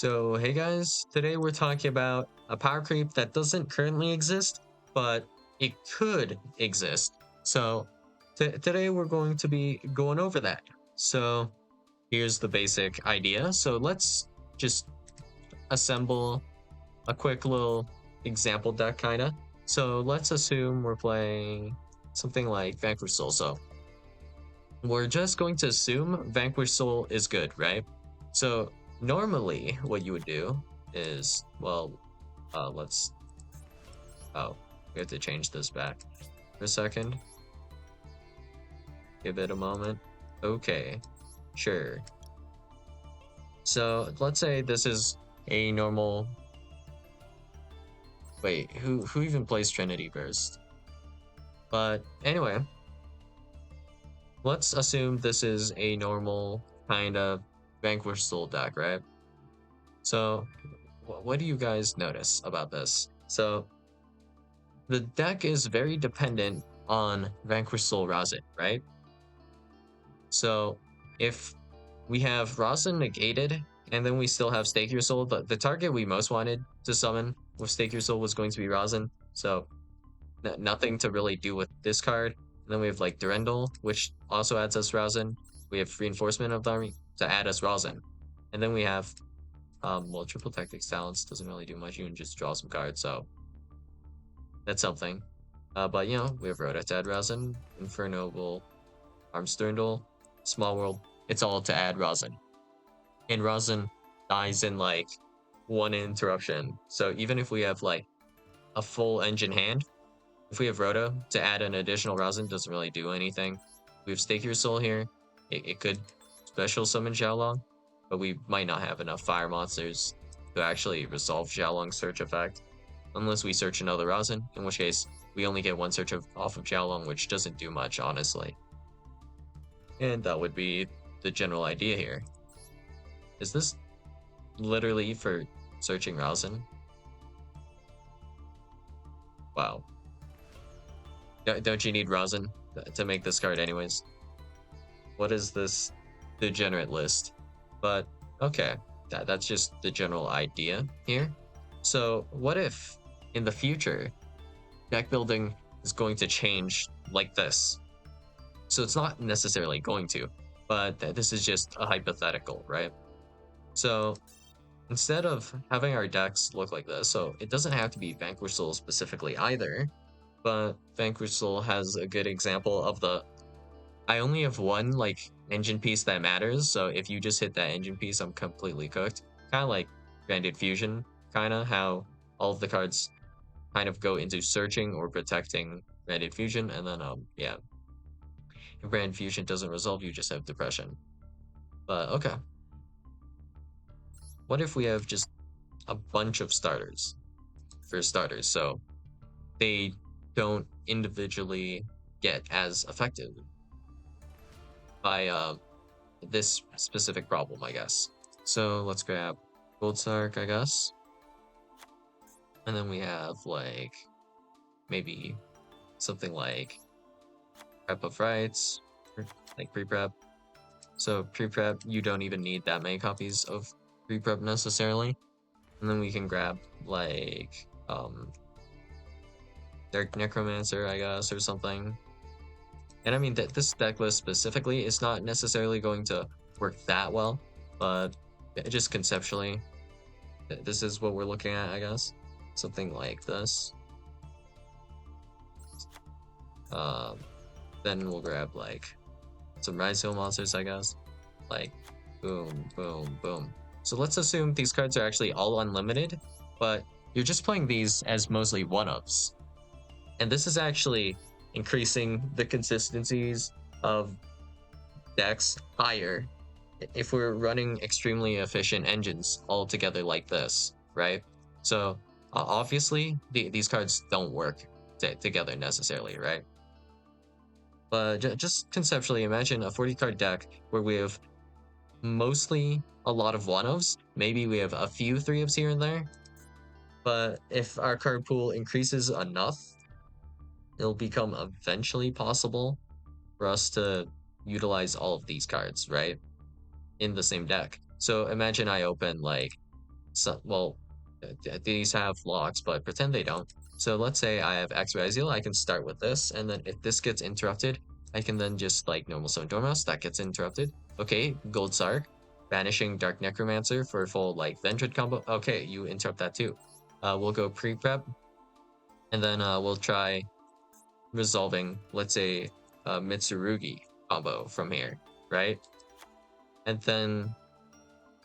So, hey guys, today we're talking about a power creep that doesn't currently exist, but it could exist. So, today we're going to be going over that. So, here's the basic idea. So, let's just assemble a quick little example deck, kind of. So, let's assume we're playing something like Vanquish Soul. So, we're just going to assume Vanquish Soul is good, right? So normally what you would do is, well, let's, oh, we have to change this back for a second. Give it a moment. Okay, sure. So let's say this is a normal, wait, who even plays Trinity Burst? But anyway, let's assume this is a normal kind of Vanquish Soul deck, right? So what do you guys notice about this? So the deck is very dependent on Vanquish Soul Razin, right? So if we have Razin negated and then we still have Stake Your Soul, the target we most wanted to summon with Stake Your Soul was going to be Razin. So nothing to really do with this card. And then we have like Durendal, which also adds us Razin. We have Reinforcement of the Army to add us Razin. And then we have well, Triple Tactics Talents doesn't really do much. You can just draw some cards, so that's something. But you know, we have Rhoda to add Razin, Infernoble, Armstrundle, Small World. It's all to add Razin. And Razin dies in like one interruption. So even if we have like a full engine hand, if we have Rhoda to add an additional Razin, doesn't really do anything. We have Stake Your Soul here. It could special summon Xiaolong, but we might not have enough fire monsters to actually resolve Xiaolong's search effect. Unless we search another Razin, in which case we only get one search off of Xiaolong, which doesn't do much, honestly. And that would be the general idea here. Is this literally for searching Razin? Wow. Don't you need Razin to make this card anyways? What is this degenerate list? But okay, that's just the general idea here. So what if in the future deck building is going to change like this? So it's not necessarily going to, but this is just a hypothetical, right? So instead of having our decks look like this, so it doesn't have to be Vanquish Soul specifically either, but Vanquish Soul has a good example of I only have one like engine piece that matters, so if you just hit that engine piece, I'm completely cooked. Kind of like Branded Fusion, kind of how all of the cards kind of go into searching or protecting Branded Fusion, and then yeah, if Brand Fusion doesn't resolve, you just have Depression. But okay. What if we have just a bunch of starters for starters, so they don't individually get as affected by this specific problem, I guess. So let's grab Gold Sark, I guess. And then we have like maybe something like Prep of Rights, like pre-prep. So pre-prep, you don't even need that many copies of pre-prep necessarily. And then we can grab like Dark Necromancer, I guess, or something. And I mean that this deck list specifically is not necessarily going to work that well, but just conceptually, this is what we're looking at, I guess. Something like this. Then we'll grab like some Rise Hill monsters, I guess. Like boom, boom, boom. So let's assume these cards are actually all unlimited, but you're just playing these as mostly one-ups. And this is actually increasing the consistencies of decks higher if we're running extremely efficient engines all together like this, right? So obviously these cards don't work together necessarily, right? But just conceptually, imagine a 40 card deck where we have mostly a lot of one-ofs. Maybe we have a few 3-ofs here and there. But if our card pool increases enough, it'll become eventually possible for us to utilize all of these cards, right? In the same deck. So imagine I open like So, well, these have locks, but pretend they don't. So let's say I have X Razil, I can start with this, and then if this gets interrupted, I can then just like normal summon Dormouse, that gets interrupted. Okay, Gold Sark, banishing Dark Necromancer for full like Vendred combo. Okay, you interrupt that too. We'll go pre-prep, and then we'll try resolving, let's say, Mitsurugi combo from here, right? And then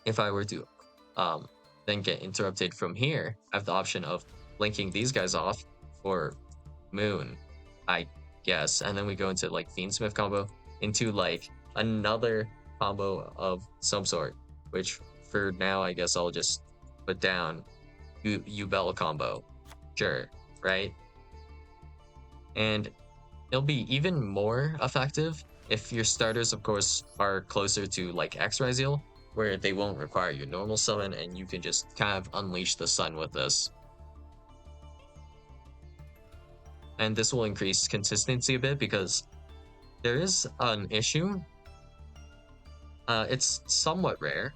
if I were to um, then get interrupted from here, I have the option of linking these guys off for Moon, I guess. And then we go into like Fiendsmith combo into like another combo of some sort, which for now, I guess I'll just put down Ubel combo. Sure, right? And it'll be even more effective if your starters, of course, are closer to like X-Ryzeal, where they won't require your normal summon and you can just kind of unleash the sun with this. And this will increase consistency a bit because there is an issue. It's somewhat rare,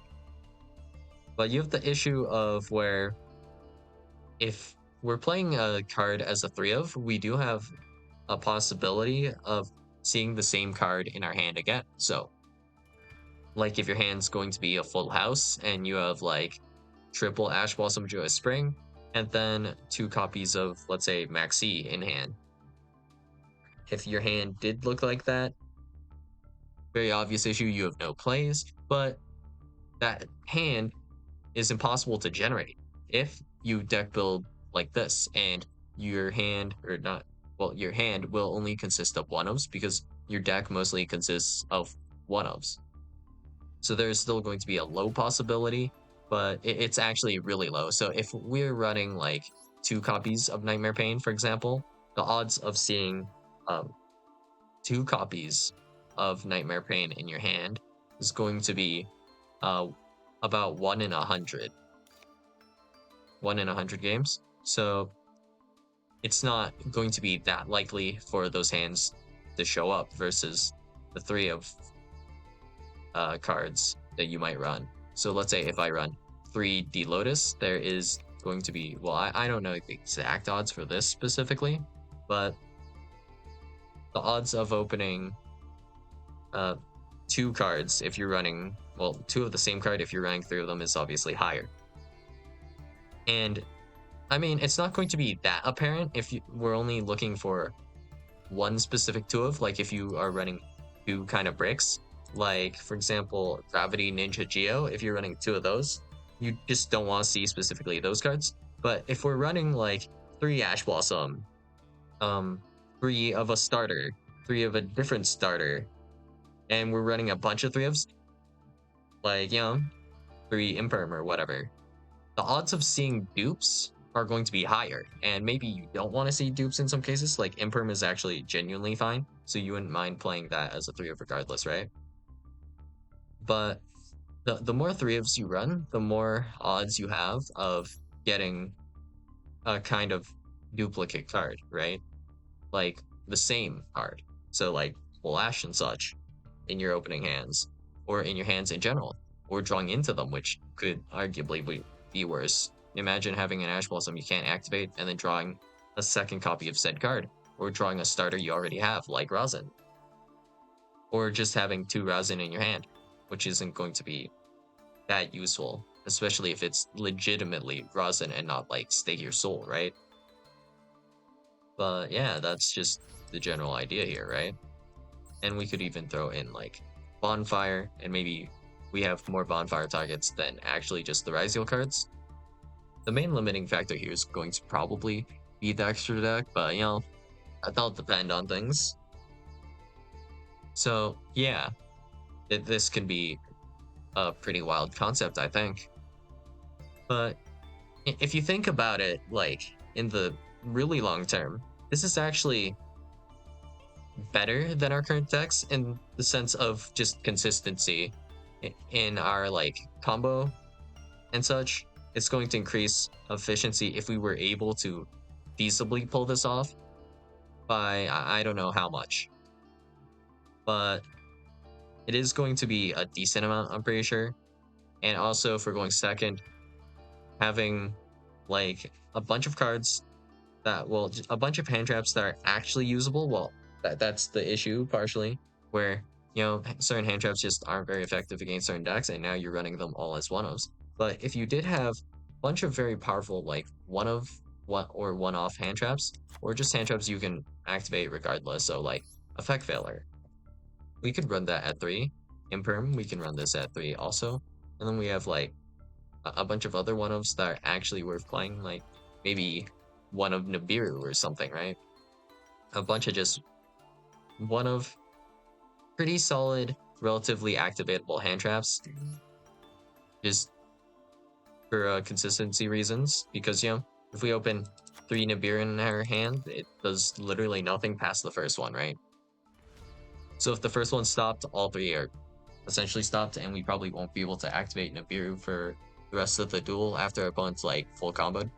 but you have the issue of where if we're playing a card as a 3 of, we do have a possibility of seeing the same card in our hand again. So like if your hand's going to be a full house and you have like triple Ash Blossom Joyous Spring and then 2 copies of, let's say, Maxi in hand. If your hand did look like that, very obvious issue, you have no plays, but that hand is impossible to generate if you deck build like this and your hand, or not, well, your hand will only consist of one-ofs because your deck mostly consists of one-ofs. So there's still going to be a low possibility, but it's actually really low. So if we're running like 2 copies of Nightmare Pain, for example, the odds of seeing 2 copies of Nightmare Pain in your hand is going to be about 1 in 100. 1 in 100 games. So it's not going to be that likely for those hands to show up versus the 3 of cards that you might run. So let's say if I run 3 D Lotus, there is going to be, well, I don't know the exact odds for this specifically, but the odds of opening 2 cards if you're running, well, 2 of the same card if you're running 3 of them is obviously higher. And I mean, it's not going to be that apparent if we're only looking for one specific 2 of, like if you are running 2 kind of bricks, like for example, Gravity Ninja Geo, if you're running 2 of those, you just don't want to see specifically those cards. But if we're running like 3 Ash Blossom, 3 of a starter, 3 of a different starter, and we're running a bunch of 3 ofs, like, you know, 3 Imperm or whatever, the odds of seeing dupes are going to be higher. And maybe you don't want to see dupes in some cases, like Imperm is actually genuinely fine, so you wouldn't mind playing that as a 3 of regardless, right? But the more 3 ofs you run, the more odds you have of getting a kind of duplicate card, right? Like the same card. So like Flash and such in your opening hands, or in your hands in general, or drawing into them, which could arguably be worse. Imagine having an Ash Blossom you can't activate and then drawing a second copy of said card, or drawing a starter you already have, like Razin. Or just having 2 Razin in your hand, which isn't going to be that useful, especially if it's legitimately Razin and not like Stake Your Soul, right? But yeah, that's just the general idea here, right? And we could even throw in like Bonfire, and maybe we have more Bonfire targets than actually just the Ryzeal cards. The main limiting factor here is going to probably be the extra deck, but you know, that'll depend on things. So yeah, this can be a pretty wild concept, I think. But if you think about it, like in the really long term, this is actually better than our current decks in the sense of just consistency in our like combo and such. It's going to increase efficiency if we were able to feasibly pull this off by I don't know how much, but it is going to be a decent amount, I'm pretty sure. And also, if we're going second, having like a bunch of cards that well, a bunch of hand traps that are actually usable. Well, that's the issue partially, where certain hand traps just aren't very effective against certain decks, and now you're running them all as one-ofs. But if you did have a bunch of very powerful like one-off hand traps, or just hand traps you can activate regardless, so like Effect Veiler, we could run that at 3. Imperm, we can run this at 3 also. And then we have like a bunch of other one-ofs that are actually worth playing, like maybe one of Nibiru or something, right? A bunch of just one of pretty solid, relatively activatable hand traps, just for consistency reasons. Because, if we open 3 Nibiru in our hand, it does literally nothing past the first one, right? So if the first one stopped, all 3 are essentially stopped, and we probably won't be able to activate Nibiru for the rest of the duel after our opponent's like full comboed.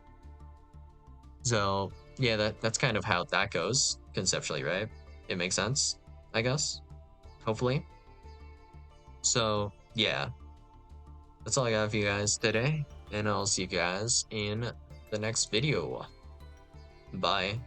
So yeah, that's kind of how that goes conceptually, right? It makes sense, I guess. Hopefully. So yeah, that's all I got for you guys today, and I'll see you guys in the next video. Bye.